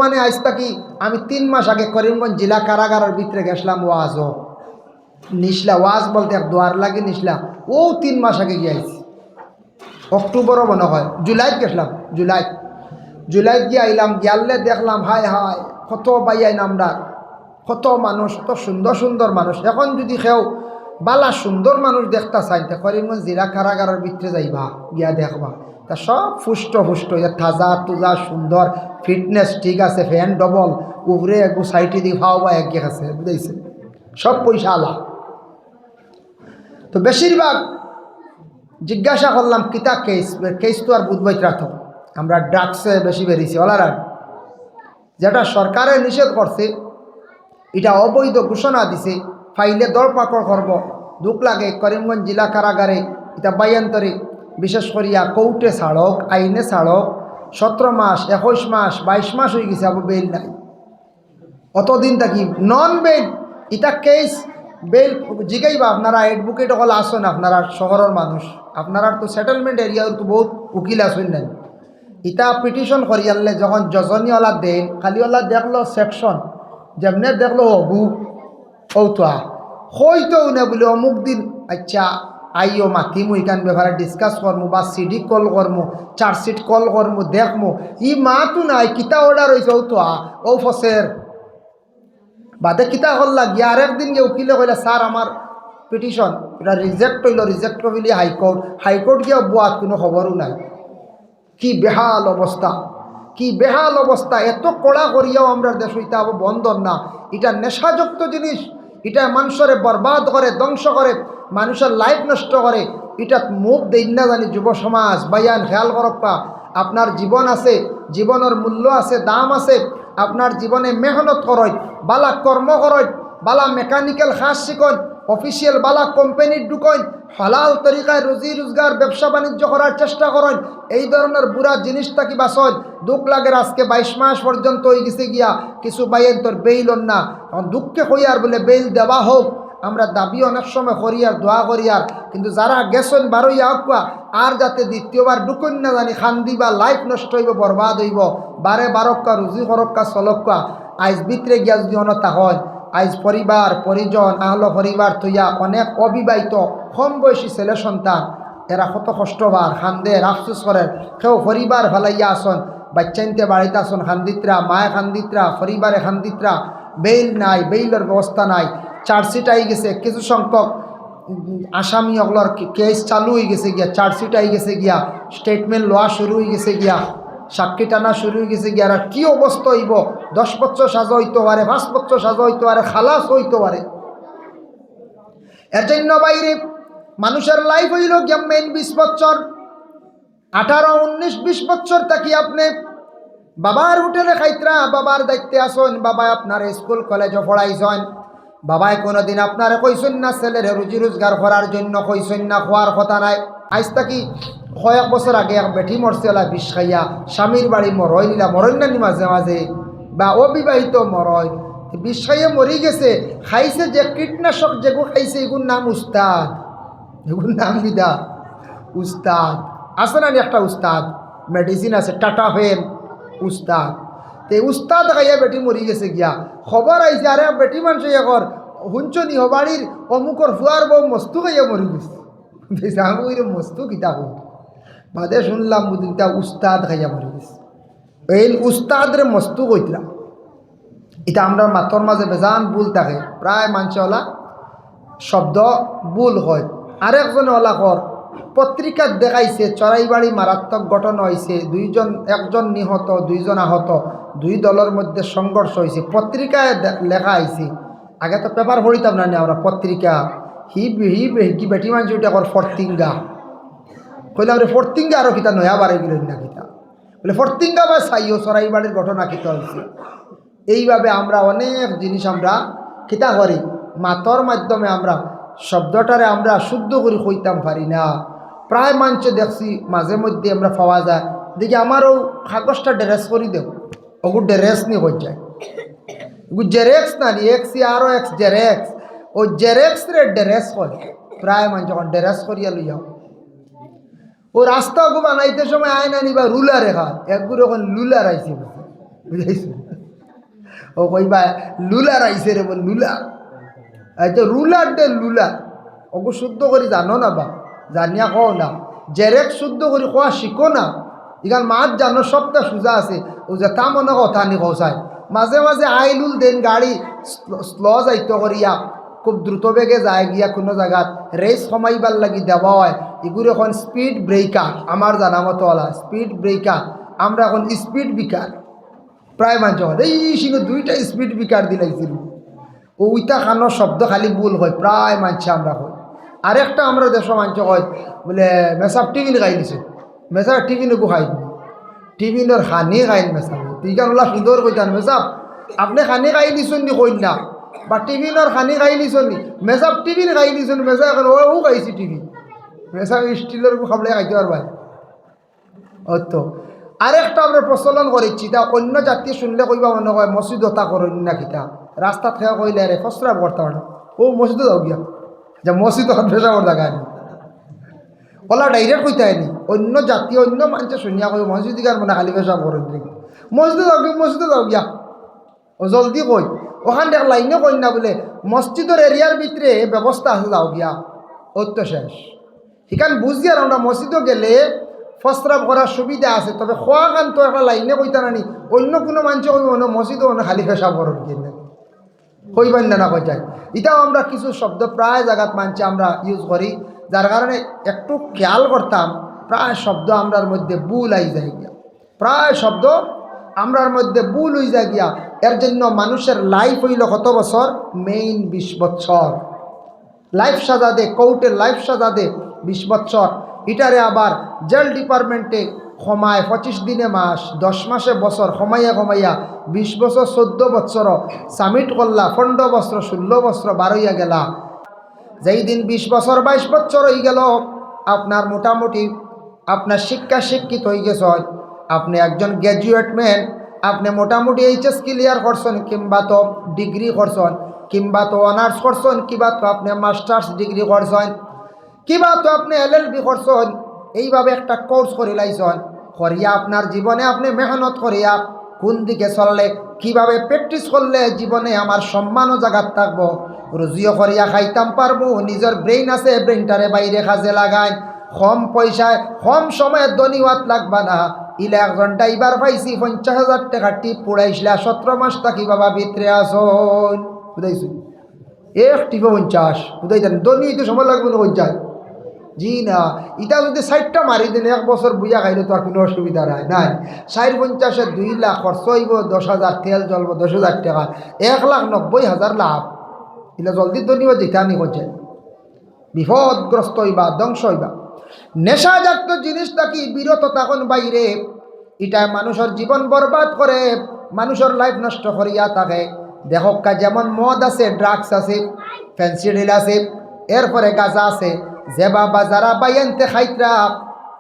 মানে আজ থাকি আমি 3 মাস আগে করিমগঞ্জ জেলা কারাগারের ভিতরে গেছিলাম ওয়াজও নিশলা ওয়াজ বলতে এক দোয়ার লাগে নিশলা ও 3 মাস আগে গিয়েছি অক্টোবরও মনে হয় জুলাইত গেছিলাম জুলাইত গিয়ে আইলাম গিয়ালে দেখলাম হায় হায় কত বাইয়াই নামরা কত মানুষ কত সুন্দর সুন্দর মানুষ এখন যদি কেউ বালা সুন্দর মানুষ দেখতে চাইতে করিমগঞ্জ জেলা কারাগারের ভিতরে যাইবা গিয়া দেখবা তা সব ফুষ্ট তাজা তুজা সুন্দর ফিটনেস ঠিক আছে ফ্যান ডবল উপরে একটু সাইটে দিয়ে খাওয়া এক আছে বুঝাইছে সব পয়সা আলা তো বেশিরভাগ জিজ্ঞাসা করলাম কিতা কেস তো আর বুধবাইত রাত আমরা ড্রাগসে বেশি বেরিয়েছি ওলারা যেটা সরকারে নিষেধ করছে এটা অবৈধ ঘোষণা দিছে ফাইলে দরপাকড় করব দুঃখ লাগে করিমগঞ্জ জেলা কারাগারে এটা বাইয়ান্তরে বিশেষ করিয়া কোর্টে ছাড়ক আইনে ছাড়ক 17 মাস 21 মাস 22 মাস হয়ে গেছে আবার বেল নাই অতদিন থাকি নন বেল এটা কেস বেল জিগাইবা আপনারা অ্যাডভোকেট হল আসুন আপনারা শহরের মানুষ আপনারা তো সেটেলমেন্ট এরিয়ার তো বহুত উকিল আসুন নাই ইটা পিটিশন করি আনলে যখন জজনীওয়ালা দেন খালিওয়ালা দেখলো সেকশন যেমনে দেখলো অবু ঔতা হইতো না বলে অমুক দিন আচ্ছা আইও মাতিমু ইকান ব্যাপারে ডিসকাস করমু বা সিডি কল করমু চার্জশিট কল করমু দেখমু ই মাতো নাই কিতা অর্ডার হয়েছে ও তো ও ফসের বাদে কিতা করলা গিয়ে আরেকদিন গিয়ে উকিলে কইলা স্যার আমার পিটিশন এটা রিজেক্ট হইল রিজেক্ট হইলে হাইকোর্ট গিয়ে বুয়াত কোনো খবরও নাই কি বেহাল অবস্থা এত কড়া করিয়াও আমরা দেশ হইতে আবার বন্ধন না এটা নেশাযুক্ত জিনিস এটা মানুষের বরবাদ করে ধ্বংস করে মানুষের লাইফ নষ্ট করে এটা মুখ দেই না জানি যুব সমাজ বায়ান খেয়াল করপ্পা আপনার জীবন আছে জীবনের মূল্য আছে দাম আছে আপনার জীবনে মেহনত করয় বালা কর্ম করয় বালা মেকানিক্যাল খাস শিখন অফিসিয়াল বালা কোম্পানির ঢুকইন হালাল তরিকায় রুজি রোজগার ব্যবসা বাণিজ্য করার চেষ্টা করেন এই ধরনের বুড়া জিনিসটা কি বাসন দুঃখ লাগে আজকে 22 মাস পর্যন্ত হয়ে গেছে গিয়া কিছু বাইন তোর বেইল না তখন দুঃখে হইয়ার বলে বেইল দেওয়া হোক আমরা দাবি অনেক সময় করিয়ার দোয়া করিয়ার কিন্তু যারা গেছেন বারোই আকুয়া আর যাতে দ্বিতীয়বার ঢুকুন না জানি খান্দি বা লাইফ নষ্ট হইব বরবাদ হইব বারে বারক্কা রুজি করক্কা চলক্কা আইজ ভিতরে গিয়া যদি অনতা হয় আইজ পরিবার পরিজন আহল পরিবার থইয়া অনেক অবিবাহিত কম বয়সী ছেলে সন্তান এরা কত কষ্টবার খান্দের আফসোস করেন কেউ পরিবার ফেলাইয়া আসন বাচ্চাইনতে বাড়িতে আসন খান্দিত্রা মায়ে খান্দিত্রা পরিবারে খান্দিত্রা বেইল নাই বেইলের ব্যবস্থা নাই চার্জশিট আই গেছে কিছু সংখ্যক আসামি অগলর কেস চালু হয়ে গেছে গিয়া চার্জশিট আই গেছে গিয়া স্টেটমেন্ট লওয়া শুরু হয়ে গেছে গিয়া সাক্ষী টানা শুরু হয়ে গেছে গিয়া আর কি অবস্থা হইব 10 বছর সাজা হইতে পারে 5 বছর সাজা হইতে পারে খালাস হইতে পারে এর জন্য বাইরে মানুষের লাইফ হইল গিয়া মেন 20 বছর 18 19 20 বছর থাকি আপনি বাবার হোটেলে খাইত্রা বাবার দায়িত্বে আসুন বাবা আপনার স্কুল কলেজে পড়াইছেন বাবাই কোনোদিন আপনারে কইছেন না ছেলের রুজি রোজগার করার জন্য কইছেন না খোয়ার কথা নাই আজ থাকি কয়েক বছর আগে এক বেটি মরছে ওলা বিষ খাইয়া স্বামীর বাড়ি মরই না নি মাঝে মাঝে বা অবিবাহিত মরয় বিষ খাইয়া মরি গেছে খাইছে যে কীটনাশক যেগু খাইছে এগুর নাম উস্তাদ এগুর নাম বিদা উস্তাদ আছে না একটা উস্তাদ মেডিসিন আছে টাটা ফেন উস্তাদ তে উস্তাদ খাইয়া বেটি মরি গেছে গিয়া খবর আইছে আরে বেটি মানুষ একর হুঞ্চনি হবাড়ির অমুকর ফুয়ার বউ মস্তু খাইয়া মরি গেছে মস্তু কিতাব বাদে শুনলাম বুঝিটা উস্তাদ খাইয়া মরি গেছে এই উস্তাদরে মস্তু কইতরা এটা আমরা মাতর মাঝে বেজান ভুল থাকে প্রায় মানুষওয়ালা শব্দ ভুল হয় আরেকজনে ওলা কর পত্রিকাত দেখাইছে চড়াইবাড়ি মারাত্মক ঘটনা হয়েছে একজন নিহত 2 জন আহত 2 দলের মধ্যে সংঘর্ষ হয়েছে পত্রিকায় লেখা আইছে আগে তো পেপার পড়িতাম না আমরা পত্রিকা হি বেটি মানুষ ওইটা কর ফর্তিঙ্গা কইলাম রে ফর্তিঙ্গা আরও কিতা নয়া বারে গেলেন না কিতা বলে ফর্তিঙ্গা বা চাইও চড়াইবাড়ির ঘটনা কিতা হয়েছে এইভাবে আমরা অনেক জিনিস আমরা কিতা করি মাতর মাধ্যমে আমরা শব্দটারে আমরা শুদ্ধ করে কইতাম পারি না প্রায় মানুষে দেখছি মাঝে মধ্যে আমরা পাওয়া যায় দেখি আমারও কাগজটা ড্রেস করে দেব ওগুলো ড্রেস নিয়ে হয়ে যায় জেরেক্স না নি এক্সি আরও এক্স জেরেক্স ও জেরেক্স রে ড্রেস করে প্রায় মানুষ যখন ড্রেস করিয়া লইয়াও ও রাস্তা বানাইতে সময় আয় না নিবা রুলার এখান একগুলো এখন লুলার আইসি বুঝাইছো ও কইবা লুলার আইসে রে বল লুলার, এই তো রুলার দে লুলার। ওকে শুদ্ধ করে জানো না বা জানিয়া কও না, জেরেক শুদ্ধ করে কোয়া শিখো না। ইখান মাছ জানো সবটা সোজা আছে, ও যে তা মনে কথা নি কৌসায় মাঝে মাঝে আইলুল দেন গাড়ি স্ল যাইতে করিয়া খুব দ্রুত বেগে যায় গিয়া কোনো জায়গাত রেস কমাইবার লাগি দেওয়া হয়, এগুলো এখন স্পিড ব্রেকার আমার জানা মতো ওলা স্পিড ব্রেকার, আমরা এখন স্পিড বিকার প্রায় মানছে এই সিংহ দুইটা স্পিড বিকার দিলাইছিল। ওইটা খানোর শব্দ খালি ভুল হয় প্রায় মানছে আমরা হয়। আরেকটা আমরা দেশ মানছে হয় বলে মেসাব টিফিন খাই দিছে, মেসাব টিফিনকো খাই দিন, টিফিনের খানি খাইন মেসাব তিকান ওলা সুন্দর কইতান মেসাব আপনি খানি খাই দিছেন নি কইন না, বা টিফিনের খানি খাই দিছেন নি মেসাব টিফিন খাই দিছেন, মেসা এখন ও খাইছি টিফিন, মেসাব স্টিলের খাবলে খাইতে পারবাই। ও তো আরেকটা আমরা প্রচলন করেছি, তা অন্য জাতি শুনলে কইবা মনে হয় মসজিদ ওটা করেন না কিতা রাস্তা খেয়া কইলে রে ফসরা করতে পারে ও মসজিদে যাও গিয়া যে মসজিদ ফেসা করতে গানি ওলা ডাইরেক্ট কইতে হয়নি, অন্য জাতি অন্য মানুষে শুনিয়া কই মসজিদ গান মানে খালি ফেসা করেন মসজিদে যাও গিয়া মসজিদে যাও গিয়া ও জলদি কই ওখান দেখ লাইনে কই না বলে মসজিদের এরিয়ার ভিতরে ব্যবস্থা আছে যাও গিয়া ওর তো শেষ। সেখান বুঝি আর আমরা মসজিদও গেলে ফসরাব করার সুবিধা আছে, তবে খোয়া গান তো একটা লাইনে কইতা নানি অন্য কোনো মানুষে কইব অন্য মসজিদও অন্য খালি ফেসা করেন কিনা কইবেন না কইটাই। এটাও আমরা কিছু শব্দ প্রায় জায়গাত মানছে আমরা ইউজ করি, যার কারণে একটু খেয়াল করতাম প্রায় শব্দ আমরার মধ্যে ভুল আই যায় গিয়া, প্রায় শব্দ আমরার মধ্যে ভুল হয়ে যায় গিয়া। এর জন্য মানুষের লাইফ হইল কত বছর, মেইন 20 বছর লাইফ সাজা দে, কোর্টের লাইফ সাজা দে 20 বছর। এটারে আবার জেল ডিপার্টমেন্টে ক্ষমায় 25 দিনে মাস, 10 মাসে বছর, ক্ষমাইয়া ক্ষমাইয়া 20 বছর 14 বছর সাবমিট করলা, 15 বছর 16 বছর 12 গেলা। যেই দিন 20 বছর 22 বছর হয়ে গেল আপনার মোটামুটি আপনার শিক্ষা শিক্ষিত হয়ে গেছ, আপনি একজন গ্র্যাজুয়েট ম্যান, আপনি মোটামুটি এইচএস ক্লিয়ার করছেন, কিংবা তো ডিগ্রি করছেন, কিংবা তো অনার্স করছেন, কিংবা তো আপনি মাস্টার্স ডিগ্রি করছেন, কিংবা তো আপনি এলএলবি করছেন, এইভাবে একটা কোর্স করে লাইছেন, করিয়া আপনার জীবনে আপনি মেহনত করিয়া কোন দিকে চললে কিভাবে প্র্যাকটিস করলে জীবনে আমার সম্মানও জায়গাত থাকবো, রুজিও করিয়া খাইতাম পারবো, নিজের ব্রেইন আছে ব্রেইনটারে বাইরে কাজে লাগাই, কম পয়সায় কম সময়ে ধনী হওয়াত লাগবা না। ইলে 1 ঘন্টা এবার পাইছি 50,000 টাকা টিপ পুড়াইছিলা 17 মাস থাকি বাবা ভিতরে আসন বুঝাইছি এক টিপে 50 বুঝাইতেন ধনী তো সময় লাগবে না 50 জি না। এটা যদি 60টা মারি দেন 1 বছর বুঝা খাইলে তো আর কোনো অসুবিধা নাই। 4-50-এ 2 লাখ খরচ হইব, 10,000 তেল জ্বলব, 10,000 টাকা 1,90,000 লাভ। এগুলো জলদি ধনী হয়ে যেতে আনি করছে বিপদগ্রস্ত হইবা, ধ্বংস হইবা। নেশাজাত জিনিসটা কি বিরত তখন বাইরে, এটা মানুষের জীবন বরবাদ করে, মানুষের লাইফ নষ্ট করিয়া থাকে। দেখকা যেমন মদ আছে, ড্রাগস আছে, ফেন্সিডিল আছে, এরপরে গাঁজা আছে, যে বাবা যারা বাইনতে খাইতরা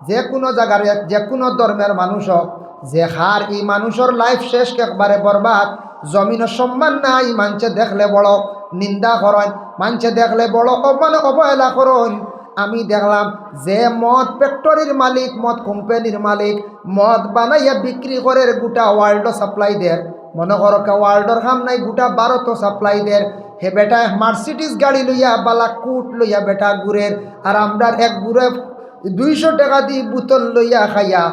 যে কোনো জায়গার যে কোনো ধর্মের মানুষ হোক, যে হার এই মানুষের লাইফ শেষ একবারে বরবাদ। জমিনের সম্মান নাই, মানুষে দেখলে বড় নিন্দা করেন, মানুষে দেখলে বড় অবহেলা করেন। আমি দেখলাম যে মদ ফ্যাক্টরির মালিক, মদ কোম্পানির মালিক, মদ বানাইয়া বিক্রি করে গোটা ওয়ার্ল্ড সাপ্লাই দেয়, মনে করো ওয়ার্ল্ডর কাম নাই, গোটা ভারত সাপ্লাই দেয়। হে বেটা মার্সিডিস গাড়ি লইয়া বালা কুট লইয়া বেটা ঘুরের, আর আমরা এক ঘুরে 200 টাকা দিয়ে বোতল লইয়া খাইয়া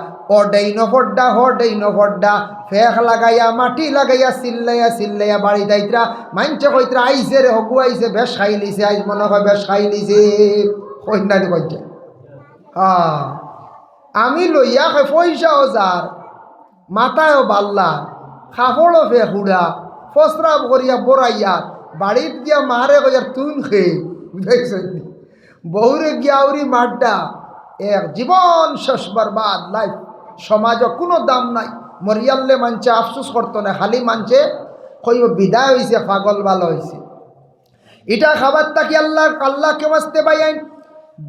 হড্ডা ফেক লাগাইয়া মাটি লাগাইয়া চিল্লাইয়া বাড়ি দাইতরা মানছে কইতরা আইসে রে হগু আইসে বেশ খাই লিছে, আইস মনে হয় বেশ খাই লিছে কন্যাদি কইছে। হ্যাঁ আমি লইয়া খাই পয়সাও যার মাথায়ও বাল্লা খাফড়ও ফেকুড়া ফসরাব করিয়া বড়াইয়া বাড়িত গিয়া মারে কইয়ার তুন খেয়ে বুঝাইছ, বহুরে গিয়া উরি মাড্ডা এক জীবন শেষ বরবাদ লাইফ। সমাজও কোনো দাম নাই, মরিয়াল্লে মানছে আফসোস করতো না, খালি মানছে কইব বিদায় হয়েছে, পাগল ভালো হয়েছে। এটা খাবার তাকি আল্লাহকে বাঁচতে পাইন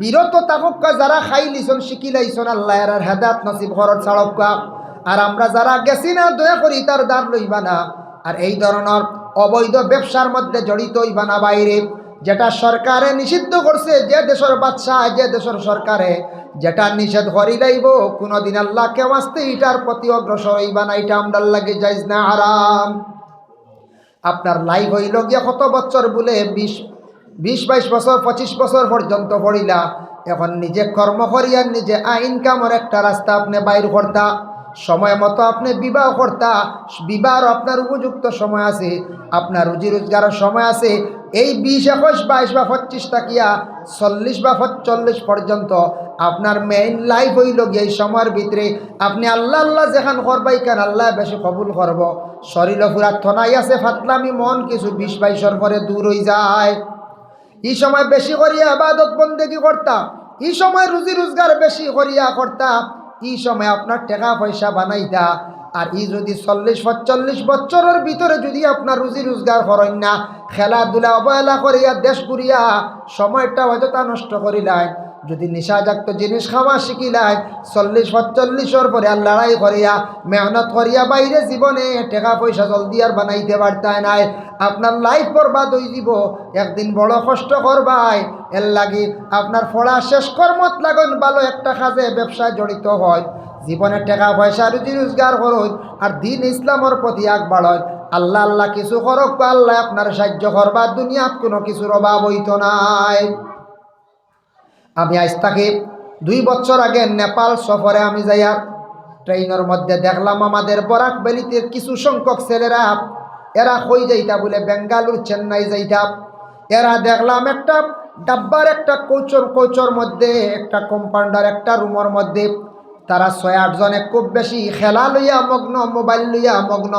বিরত তাকুকা, যারা খাই লিছন শিখি লাইছন আল্লাহ এর হেদাত নসিব খরচ ছাড়কা। আর আমরা যারা গেছি না দয়া করি তার দ্বার লইবা না, আর এই ধরনের অবৈধ ব্যবসার মধ্যে জড়িত হইবা না বাইরে, যেটা সরকারে নিষিদ্ধ করছে, যে দেশের বাদশাহ যে দেশের সরকারে যেটা নিষেধ করি লাইব, কোনোদিন আল্লাহকে বাঁচতে এটার প্রতি অগ্রসর হইবা না, এটা আমরার লাগে জায়েজ না হারাম। আপনার লাইফ হইল গিয়া কত বছর বলে 20-22 বছর 25 বছর পর্যন্ত পড়িলা। এখন নিজে কর্ম করিয়া নিজে ইনকামের একটা রাস্তা আপনি বাইর করতা, সময় মতো আপনি বিবাহ করতা। বিবাহর আপনার উপযুক্ত সময় আছে, আপনার রুজি রোজগারের সময় আছে। এই 20, 21, 22 বা 25 টাকিয়া 40 বা 45 পর্যন্ত আপনার মেইন লাইফ হইল গিয়ে এই সময়ের ভিতরে আপনি আল্লাহ আল্লাহ যেখান করবাই কেন আল্লাহ বেশি কবুল করব। শরীর পুরা থনাই আছে, ফাতলামি মন কিছু 20-22 পরে দূর হয়ে যায়। এই সময় বেশি করিয়া ইবাদত বন্দেগী করতা, এই সময় রুজি রোজগার বেশি করিয়া করতা, এই সময় আপনার টাকা পয়সা বানাইতা। আর এই যদি 40-45 বছরের ভিতরে যদি আপনার রুজি রোজগার করেন না, খেলাধুলা অবহেলা করিয়া দেশ ঘুরিয়া সময়টা অযথা নষ্ট করিলাই, যদি নেশাজাক্ত জিনিস খাওয়া শিখিলাই, 40-45 পরে আর লড়াই করিয়া মেহনত করিয়া বাইরে জীবনে টাকা পয়সা জলদি আর বানাইতে পারতায় নাই, আপনার লাইফ বরবাদ হয়ে যাব। একদিন বড় কষ্ট করবাই, এর লাগি আপনার পড়া শেষ কর্মত লাগুন, ভালো একটা কাজে ব্যবসায় জড়িত হয়, জীবনে টাকা পয়সা রুজি রোজগার করুন আর দিন ইসলামের প্রতি আগ বাড়য়। আল্লাহ আল্লাহ কিছু করক, আল্লাহ আপনার সাহায্য করবা, দুনিয়াত কোনো কিছুর অভাব হইত নাই। আমি আজ থেকে 2 বছর আগে নেপাল সফরে আমি যাইয়া ট্রেনের মধ্যে দেখলাম আমাদের বরাক ভ্যালিতে কিছু সংখ্যক ছেলেরা, এরা কই যাইতা বলে বেঙ্গালুর চেন্নাই যাইতা। এরা দেখলাম একটা ডাব্বার একটা কোচর মধ্যে একটা কম্পাউন্ডার একটা রুমের মধ্যে তারা 6-8 জনে খুব বেশি খেলা লইয়া মগ্ন, মোবাইল লইয়া মগ্ন।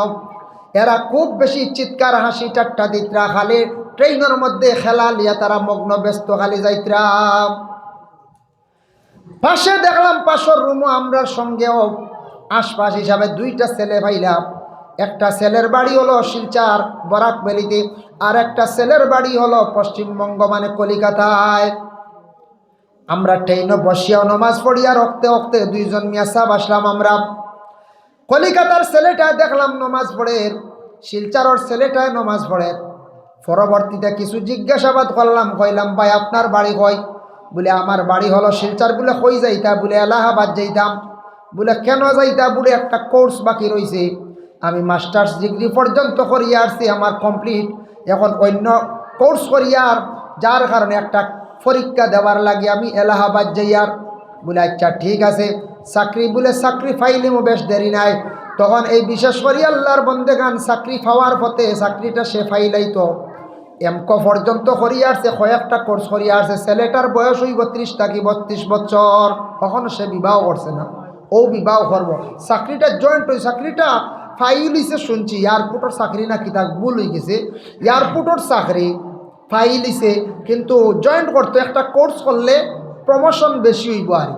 এরা খুব বেশি চিৎকার হাসি ঠাট্টা দিতরা, খালি ট্রেনের মধ্যে খেলা লিয়া তারা মগ্ন ব্যস্ত খালি যাইতরা। পাশে দেখলাম পাশের রুমও আমরা সঙ্গেও আশপাশ হিসাবে 2টা ছেলে পাইলাম। একটা ছেলের বাড়ি হলো শিলচর বরাক ভ্যালিতে, আর একটা ছেলের বাড়ি হলো পশ্চিমবঙ্গ মানে কলিকাতায়। আমরা ট্রেনে বসিয়া নমাজ পড়িয়া রক্তে রক্তে 2 জন মিয়া সাহেব আসলাম। আমরা কলিকাতার ছেলেটা দেখলাম নমাজ পড়ে, শিলচরের ছেলেটায় নমাজ পড়ে। পরবর্তীতে কিছু জিজ্ঞাসাবাদ করলাম, কইলাম ভাই আপনার বাড়ি কই? বলে আমার বাড়ি হলো শিলচর। বলে কই যাইতা? বলে এলাহাবাদ যাইতাম। বলে কেন যাইতা? বলে একটা কোর্স বাকি রয়েছে, আমি মাস্টার্স ডিগ্রি পর্যন্ত করিয়া আসছি, আমার কমপ্লিট, এখন অন্য কোর্স করিয়ার যার কারণে একটা পরীক্ষা দেওয়ার লাগে আমি এলাহাবাদ যাইয়ার। বলে আচ্ছা ঠিক আছে, চাকরি? বলে চাকরি ফাইলিমও বেশ দেরি নাই। তখন এই বিশেষ করে আল্লাহর বন্দেগান চাকরি পাওয়ার পথে চাকরিটা সে ফাইলাইতো। এমকো পর্যন্ত করিয়া আসছে, কয়েকটা কোর্স করিয়া আসছে। ছেলেটার বয়স হইব 30 কি 32 বছর, কখনো সে বিবাহ করছে না। ও বিবাহ করবো, চাকরিটা জয়েন্ট হই, চাকরিটা ফাইল হইছে শুনছি এয়ারপোর্টের চাকরি না কি, তাক ভুল হয়ে গেছে, এয়ারপোর্টের চাকরি ফাইল হইছে, কিন্তু জয়েন্ট করতো একটা কোর্স করলে প্রমোশন বেশি হইব। আর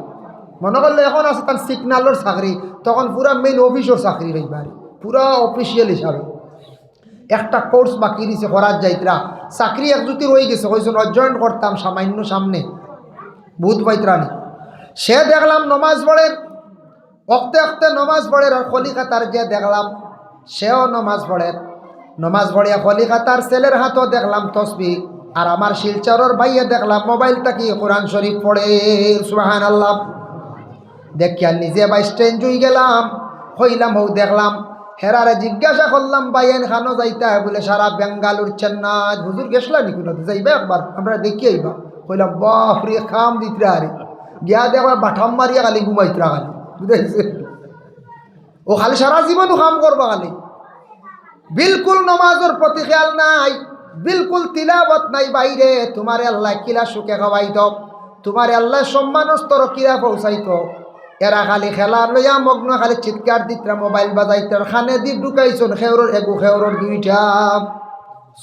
মনে করলে এখন আছে তার সিগনালের চাকরি, তখন পুরা মেইন অফিসের চাকরি হইব, আর পুরা অফিসিয়াল হিসাবে একটা কোর্স বাকি দিছে করার যাইতরা। চাকরি একজুতি রয়ে গেছে, কইজন জয়েন্ট করতাম সামান্য সামনে ভূত পাইত্রানি। সে দেখলাম নমাজ পড়ের, অক্তে অক্তে নমাজ পড়ের। আর কলিকাতার যে দেখলাম সেও নমাজ পড়ের। নমাজ পড়িয়া কলিকাতার ছেলের হাতও দেখলাম তসবিহ, আর আমার শিলচরের ভাইয়ে দেখলাম মোবাইলটা কি কোরআন শরীফ পড়ে। সুবহানাল্লাহ। দেখিয়া নিজে বাই স্ট্রেঞ্জ হয়ে গেলাম, হইলাম হৌ দেখলাম। হেরারে জিজ্ঞাসা করলাম বাইন খানো যাইতা? বলে সারা বেঙ্গালুর চেন্নাই। হুজুর গেছলা নি কোনো? যাইবা একবার, আমরা দেখি আইবা। কইলাম বাপরে খাম দিতরা, আরে গিয়া দেখবা বাঠাম মারিয়া খালি ঘুমাইতরা খালি, বুঝাইছে? ও খালি সারা জীবনও কাম করবা খালি, বিলকুল নমাজের প্রতি খেয়াল নাই, বিলকুল তিলাবত নাই। বাইরে তোমারে আল্লাহ কিলা সুখে খাওয়াইত, তোমারে আল্লাহ সম্মান স্তর কিরা পৌঁছাইত। এরা খালি খেলা লইয়া মগ্ন, খালি চিৎকার দিতরা, মোবাইল বাজাইতার, খানে দি ঢুকাইছন খেউরর এগু খেউরর 2টা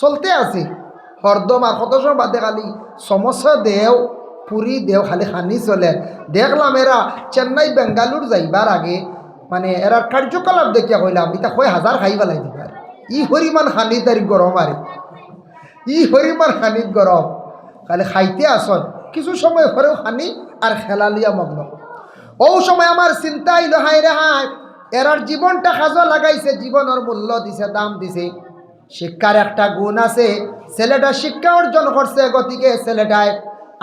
চলতে আছে হরদম। আর কত সময় বাদে খালি সমস্যা দেও পুরি দেও, খালি খানি চলে। দেখলাম এরা চেন্নাই বেঙ্গালুর যাইবার আগে মানে এরার কার্যকলাপ দেখিয়া কইলাম এটা 1000 খাই পেলাই দিবার। ই হরিমান খানি তারি গরম, আরে ই হরিমান খানিত গরম, খালি খাইতে আসন। কিছু সময় পরেও খানি আর খেলা লিয়া মগ্ন। ও সময় আমার চিন্তা হইল, হাই রে হাই, এরার জীবনটা কাজে লাগাইছে, জীবনের মূল্য দিছে, দাম দিছে। শিক্ষার একটা গুণ আছে, ছেলেটা শিক্ষা অর্জন করছে, গতিকে ছেলেটায়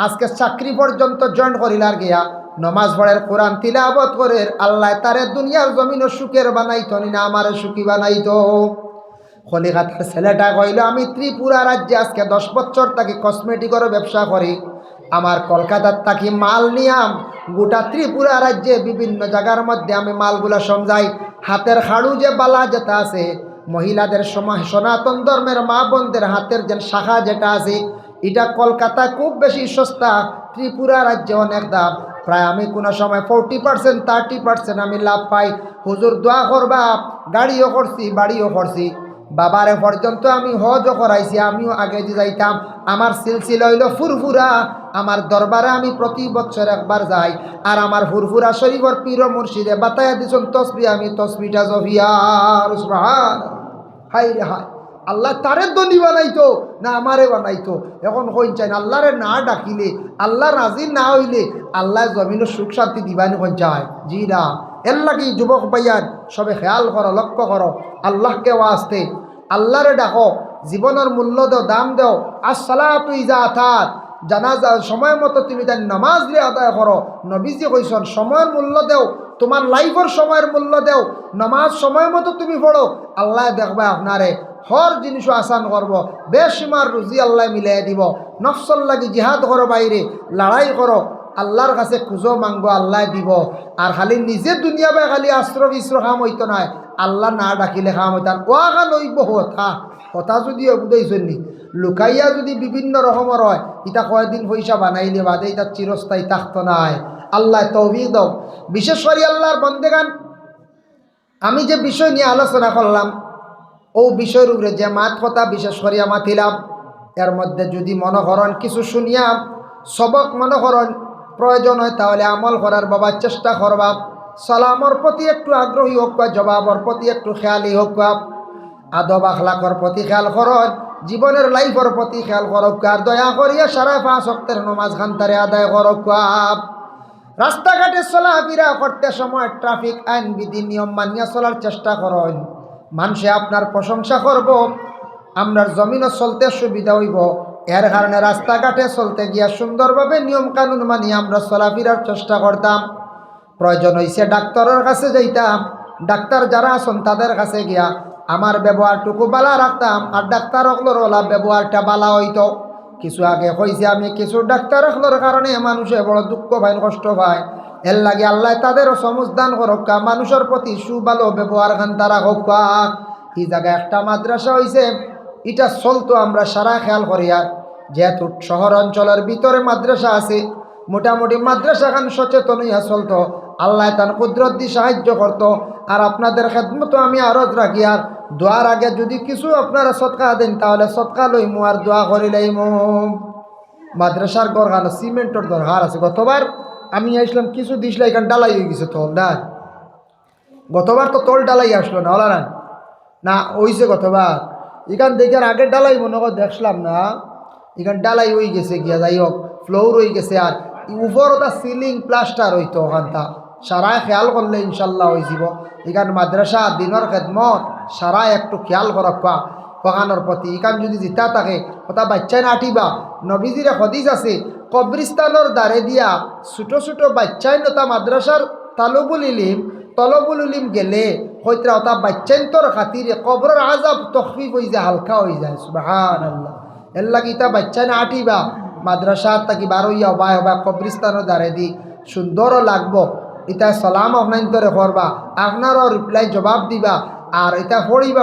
আজকে চাকরি পর্যন্ত জয়েন করিলার গিয়া নমাজ পড়ের, কোরআন তিলাবত করে। আল্লাহ তারে দুনিয়ার জমিনও সুখের বানাইতো না, আমার সুখী বানাইতো। কলিকাতার ছেলেটা কইল আমি ত্রিপুরা রাজ্যে আজকে 10 বছর থাকি কসমেটিকের ব্যবসা করি, আমার কলকাতার থাকি মাল নিয়াম গোটা ত্রিপুরা রাজ্যে বিভিন্ন জায়গার মধ্যে আমি মালগুলা সমজাই। হাতের খাড়ু যে বালা যেটা আছে মহিলাদের সময় সনাতন ধর্মের মা বোনদের হাতের যে শাখা যেটা আছে এটা কলকাতা খুব বেশি সস্তা, ত্রিপুরা রাজ্যে অনেক দাম। প্রায় আমি কোনো সময় 40% 30% আমি লাভ পাই। হুজুর দোয়া করবা, গাড়িও করছি বাড়িও করছি, বাবারে পর্যন্ত আমি হজও করাইছি, আমিও আগে যে যাইতাম। আমার সিলসিলা হইল ফুরফুরা, আমার দরবারে আমি প্রতি বছর একবার যাই। আর আমার ফুরফুরা শরীফর পীর মুর্শিদে বাতায়া দিছন তসবি, আমি তসবিটা জফিয়ার সুবহান। হাই রে হাই, আল্লাহ তারে ধনী বানাইতো না আমারে বানাইতো? এখন কইন চাই না আল্লাহরে না ডাকিলে, আল্লাহ রাজি না হইলে আল্লাহ জমিনের সুখ শান্তি দিবানি কোন চায়? জি না। এর লাগি যুবক ভাইয়ান সবে খেয়াল করো, লক্ষ্য করো, আল্লাহকে ওয়াস্তে আল্লাহরে ডাকো, জীবনের মূল্য দেও, দাম দেও। আসসালাতু ইজা আতাত, জানাজা সময় মতো তুমি তার নামাজ দিয়ে আদায় করো। নবীজি কইছেন সময়ের মূল্য দেও, তোমার লাইফের সময়ের মূল্য দেও, নামাজ সময় মতো তুমি পড়ো, আল্লাহ দেখবে আপনারে হর জিনিসও আসান করব, বেসীমার রুজি আল্লাহ মিলাই দিব। নফসল লাগি জিহাদ করো, বাইরে লড়াই করো, আল্লাহর কাছে খুঁজো মাঙ্গো, আল্লাহ দিব। আর খালি নিজে দুনিয়া বা খালি আশ্র বিশ্র খাম হইতো নয়, আল্লাহ না ডাকিলে খাম হইতার ওয়াখান হইব হতা কথা যদি বুঝাইছনি লুকাইয়া যদি বিভিন্ন রকমের হয়, ইটা কয়দিন পয়সা বানাইলে বাদে ইটা চিরস্থায়ী থাকতো নাই। আল্লাহ তৌফিক দাও। বিশেষ করে আল্লাহর বন্দেগান, আমি যে বিষয় নিয়ে আলোচনা করলাম ও বিষয়ের উপরে যে মাত কথা বিশেষ করিয়া মাতিলাম, এর মধ্যে যদি মনে করেন কিছু শুনিয়া সবক মনে করেন প্রয়োজন হয় তাহলে আমল করার বাবা চেষ্টা করবা। সালামর প্রতি একটু আগ্রহী হোক বা জবাবর প্রতি একটু খেয়ালি হোক বা আদব আখলাকর প্রতি খেয়াল করন, জীবনের লাইফের প্রতি খেয়াল করক। আর দয়া করিয়া সারা 5 ওয়াক্তের নামাজ খানতারে আদায় করক। রাস্তাঘাটে চলাফেরা করতে সময় ট্রাফিক আইন বিধি নিয়ম মানিয়া চলার চেষ্টা করেন, মানুষে আপনার প্রশংসা করব, আমরার জমিনও চলতে সুবিধা হইব। এর কারণে রাস্তাঘাটে চলতে গিয়া সুন্দরভাবে নিয়ম কানুন মানিয়ে আমরা চলাফেরার চেষ্টা করতাম। প্রয়োজন হইছে ডাক্তারের কাছে যাইতাম, ডাক্তার যারা আছেন তাদের কাছে গিয়া আমার ব্যবহারটুকু বালা রাখতাম, আর ডাক্তার হকলোর ওলা ব্যবহারটা বালা হইতো। কিছু আগে হয়েছে আমি কিছু ডাক্তার হকলোর কারণে মানুষে বড় দুঃখ পায়, কষ্ট পায়। এর লাগে আল্লাহ তাদেরও সমুজদান করক্কা, মানুষের প্রতি সুভালো ব্যবহার খান তারা হোক্কা। এই জায়গায় একটা মাদ্রাসা হয়েছে, এটা চলতো আমরা সারা খেয়াল করি। আর যেহেতু শহর অঞ্চলের ভিতরে মাদ্রাসা আছে, মোটামুটি মাদ্রাসা খান সচেতন হইয়া চলতো। আল্লাহ তার কুদরত দিয়ে সাহায্য করতো। আর আপনাদের খেদমতো আমি আরজ রাখি, আর দোয়ার আগে যদি কিছু আপনারা সৎকা দেন তাহলে সৎকা লইমু আর দোয়া করি লাইমু। মাদ্রাসার গড় সিমেন্টের দরকার আছে। গতবার আমি আসলাম কিছু দিসলা এখানে ডালাই হয়ে গেছে তল না, গতবার তো তল ডালাই আসলো না, ওলা না ওইছে গতবার এখান দেখে আর আগের ডালাই মনে কর দেখলাম না, এখানে ডালাই হয়ে গেছে গিয়া, যাই হোক ফ্লোর হয়ে গেছে। আর উপর ওটা সিলিং প্লাস্টার হইতো ওখানটা, সারা খেয়াল করলে ইনশাল্লাহ হয়ে যাব। এখান মাদ্রাসা দিনের খেদমত সারা একটু খেয়াল করক্কা ওখানোর প্রতি। এখান যদি জিতা থাকে ওটা বাচ্চাই না আটিবা। নবীজির হদিস আছে, কবরিস্তানোর দ্বারে দিয়া ছোটো ছোটো বাচ্চাই নতা মাদ্রাসার তলবুল ইলিম গেলে হইতরা ওটা বাচ্চাইন তোর খাতিরে কবরের আজাব তখফিফ হয়ে যায়, হালকা হয়ে যায়। সুবহানাল্লাহ। এর লাগে ইটা বাচ্চাই না আটিবা, মাদ্রাসা তাকি বার হইয়া হবাই হবা কবরিস্তানোর দ্বারে দি সুন্দরও লাগবো। এটা সালাম আপনার তরে করবা, আপনারও রিপ্লাই জবাব দিবা। আর এটা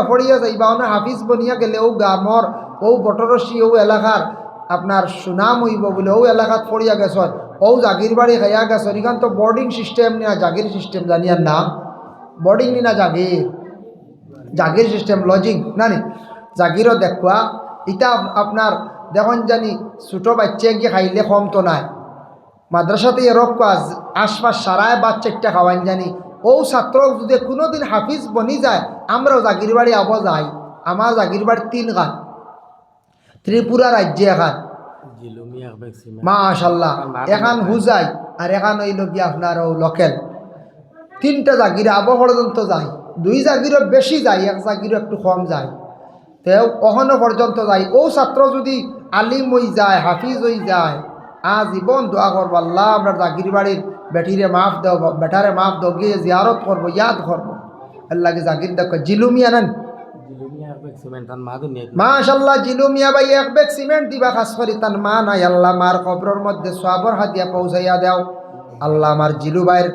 ফড়িয়া যাইবা না হাফিজ বনিয়া গেলে ও গ্রামর ও বটরসি ও এলাকার আপনার সুনাম হইব বলে ও এলাকাত ফড়িয়া গেছন, ও জাগির বাড়ি খাইয়া গেছন। এখান তো বোর্ডিং সিস্টেম নিয়া জাগির সিস্টেম জানিয়ার নাম বোর্ডিং নি না জাগির সিস্টেম লজিং না নি জাগিরও দেখবা। এটা আপনার দেখুন জানি ছোটো বাচ্চা গিয়ে খাইলে কম তো নাই, মাদ্রাসাতে এরক কাজ আশপাশ সারায় বাচ্চাটা খাওয়ান জানি। ও ছাত্র যদি কোনোদিন হাফিজ বনি যায়, আমরাও জাগির বাড়ি আব যাই। আমার জাগির বাড়ি 3 গান, ত্রিপুরা রাজ্যে এখান মাশাল্লাহ, এখান হুজাই আর এখান হইল কি আপনার ও লোকেল। 3টা জাগিরে আব পর্যন্ত যায়, 2 জাগিরও বেশি যায়, 1 জাগিরও একটু কম যায়। তেও কখনো পর্যন্ত যায়। ও ছাত্র যদি আলিম হয়ে যায়, হাফিজ হয়ে যায়, জীবন দোয়া করবো আল্লাহ আপনার জাগির বাড়ির বেটিরে মাফ দেও, বেটারে মাফ দেও, গিয়ে জিয়ারত করবো, ইয়াদ করবো। আল্লাহকে জাগির দেখো জিলুমিয়া নেন মাশাআল্লাহ জিলু মিয়া ভাই এক ব্যাগ সিমেন্ট দিবা খাস করি তার মা নাই আল্লাহ মার কবরের মধ্যে সওয়াবের হাতিয়া পৌঁছাইয়া দাও আল্লাহ আমার জিলু ভাইয়ের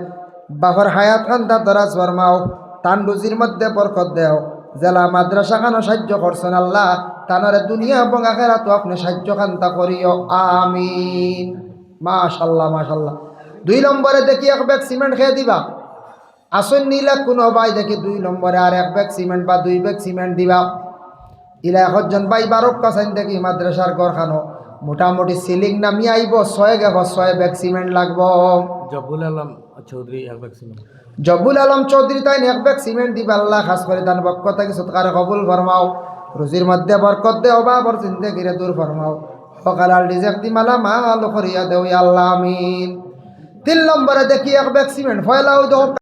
বাবার হায়াত খান্তা দরাজ ফরমাও তান রুজির মধ্যে বরকত দেও জেলা মাদ্রাসা খানো সাহায্য করছেন আল্লাহ তানারে দুনিয়া এবং আখিরাতে আপনি সাহায্য খান্তা করিও আমিন মাশাআল্লাহ মাশাআল্লাহ 2 নম্বরে দেখি এক ব্যাগ সিমেন্ট খেয়ে দিবা আসন নিলা কোনো ভাই দেখি 2 নম্বরে আর এক ব্যাগ সিমেন্ট বা 2 ব্যাগ সিমেন্ট দিবা ইলা একজন ভাই বারক কাছাইন দেখি মাদ্রাসার ঘরখানো মোটামুটি সিলিং নামি আইব 6 ব্যাগ সিমেন্ট লাগবো জব্বুল আলম চৌধুরী এক ব্যাগ সিমেন্ট জব্বুল আলম চৌধুরী তাই এক ব্যাগ সিমেন্ট দিবা আল্লাহ খাস করে তার বক্ষ থেকে সৎকারে কবুল ফরমাও রুজির মধ্যে বরকত দেও বাবর জিন্দেগিরে দূর ফরমাও সকালাল রিজেক দি মালা মাল করিয়া দেও আল্লাহ আমিন 3 নম্বরে দেখি এক ব্যাগ সিমেন্ট ফয়লাও দাও